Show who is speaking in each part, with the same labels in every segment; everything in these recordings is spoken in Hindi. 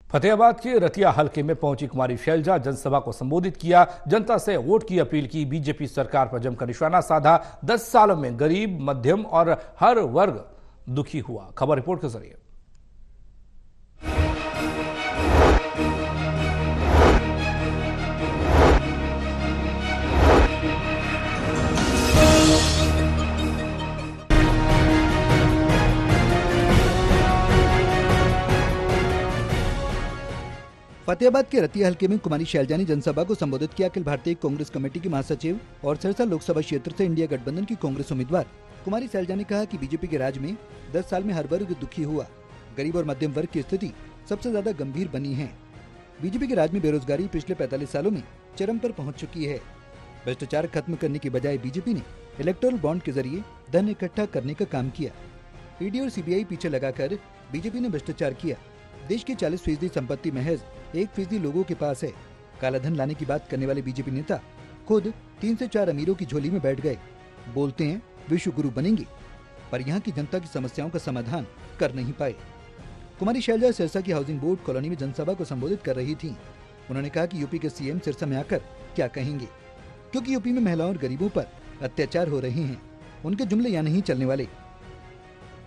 Speaker 1: फतेहाबाद के रतिया हलके में पहुंची कुमारी शैलजा जनसभा को संबोधित किया। जनता से वोट की अपील की। बीजेपी सरकार पर जमकर निशाना साधा। 10 सालों में गरीब, मध्यम और हर वर्ग दुखी हुआ। खबर रिपोर्ट के जरिए।
Speaker 2: फतेहाबाद के रतिया हलके में कुमारी शैलजा ने जनसभा को संबोधित किया। अखिल भारतीय कांग्रेस कमेटी की महासचिव और सिरसा लोकसभा क्षेत्र से इंडिया गठबंधन की कांग्रेस उम्मीदवार कुमारी शैलजा ने कहा कि बीजेपी के राज में 10 साल में हर वर्ग दुखी हुआ। गरीब और मध्यम वर्ग की स्थिति सबसे ज्यादा गंभीर बनी है। बीजेपी के राज में बेरोजगारी पिछले 45 सालों में चरम पर पहुंच चुकी है। भ्रष्टाचार खत्म करने की बजाय बीजेपी ने इलेक्टोरल बॉन्ड के जरिए धन इकट्ठा करने का काम किया। ईडी और सीबीआई पीछे लगाकर बीजेपी ने भ्रष्टाचार किया। देश की 40% संपत्ति महज 1% लोगों के पास है। काला धन लाने की बात करने वाले बीजेपी नेता खुद 3 से 4 अमीरों की झोली में बैठ गए। बोलते हैं विश्व गुरु बनेंगे, पर यहाँ की जनता की समस्याओं का समाधान कर नहीं पाए। कुमारी शैलजा सिरसा की हाउसिंग बोर्ड कॉलोनी में जनसभा को संबोधित कर रही थी। उन्होंने कहा कि यूपी के सीएम सिरसा में आकर क्या कहेंगे, क्योंकि यूपी में महिलाओं और गरीबों पर अत्याचार हो रहे हैं। उनके जुमले यहाँ नहीं चलने वाले।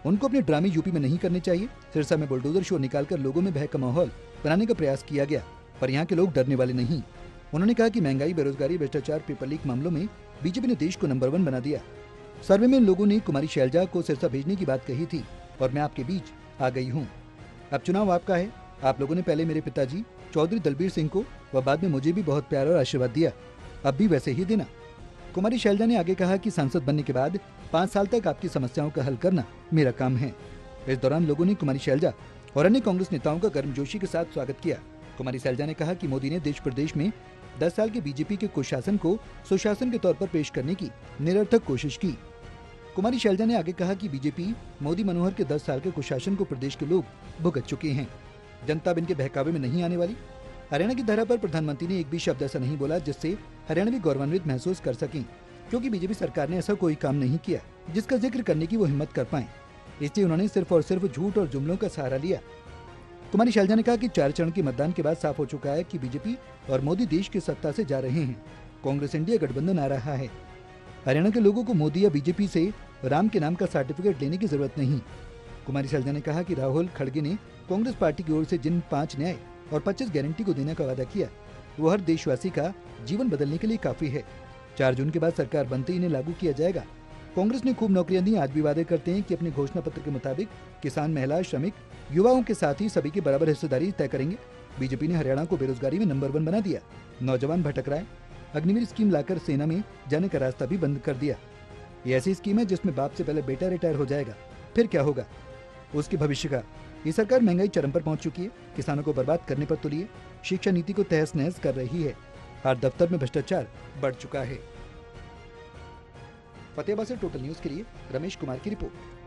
Speaker 2: उनको अपने ड्रामे यूपी में नहीं करने चाहिए। सिरसा में बुलडोजर शो निकालकर लोगों में भय का माहौल बनाने का प्रयास किया गया, पर यहाँ के लोग डरने वाले नहीं। उन्होंने कहा कि महंगाई, बेरोजगारी, भ्रष्टाचार, पेपर लीक मामलों में बीजेपी ने देश को नंबर 1 बना दिया। सर्वे में लोगों ने कुमारी शैलजा को सिरसा भेजने की बात कही थी और मैं आपके बीच आ गई हूँ। अब चुनाव आपका है। आप लोगों ने पहले मेरे पिताजी चौधरी दलबीर सिंह को व बाद में मुझे भी बहुत प्यार और आशीर्वाद दिया, अब भी वैसे ही देना। कुमारी शैलजा ने आगे कहा कि सांसद बनने के बाद 5 साल तक आपकी समस्याओं का हल करना मेरा काम है। इस दौरान लोगों ने कुमारी शैलजा और अन्य कांग्रेस नेताओं का गर्मजोशी के साथ स्वागत किया। कुमारी शैलजा ने कहा कि मोदी ने देश प्रदेश में 10 साल के बीजेपी के कुशासन को सुशासन के तौर पर पेश करने की निरर्थक कोशिश की। कुमारी शैलजा ने आगे कहा कि बीजेपी मोदी मनोहर के 10 साल के कुशासन को प्रदेश के लोग भुगत चुके हैं। जनता अब इनके बहकावे में नहीं आने वाली। हरियाणा की धरा पर प्रधानमंत्री ने एक भी शब्द ऐसा नहीं बोला जिससे हरियाणवी गौरवान्वित महसूस कर सकें, क्योंकि बीजेपी सरकार ने ऐसा कोई काम नहीं किया जिसका जिक्र करने की वो हिम्मत कर पाए। इसलिए उन्होंने सिर्फ और सिर्फ झूठ और जुमलों का सहारा लिया। कुमारी शैलजा ने कहा कि 4 चरण के मतदान के बाद साफ हो चुका है कि बीजेपी और मोदी देश की सत्ता से जा रहे हैं। कांग्रेस इंडिया गठबंधन आ रहा है। हरियाणा के लोगों को मोदी या बीजेपी से राम के नाम का सर्टिफिकेट लेने की जरूरत नहीं। कुमारी शैलजा ने कहा कि राहुल खड़गे ने कांग्रेस पार्टी की ओर से जिन 5 न्याय और 25 गारंटी को देने का वादा किया, वो हर देशवासी का जीवन बदलने के लिए काफी है। 4 जून के बाद सरकार बनते ही इन्हें लागू किया जाएगा। कांग्रेस ने खूब नौकरियां दी। आज भी वादे करते हैं कि अपने घोषणा पत्र के मुताबिक किसान, महिला, श्रमिक, युवाओं के साथ ही सभी की बराबर हिस्सेदारी तय करेंगे। बीजेपी ने हरियाणा को बेरोजगारी में नंबर 1 बना दिया। नौजवान भटक रहा है। अग्निवीर स्कीम लाकर सेना में जाने का रास्ता भी बंद कर दिया। ये ऐसी स्कीम है जिसमें बाप से पहले बेटा रिटायर हो जाएगा, फिर क्या होगा उसके भविष्य का। ये सरकार महंगाई चरम पर पहुंच चुकी है। किसानों को बर्बाद करने पर तुली है। शिक्षा नीति को तहस नहस कर रही है। हर दफ्तर में भ्रष्टाचार बढ़ चुका है। फतेहाबाद से टोटल न्यूज के लिए रमेश कुमार की रिपोर्ट।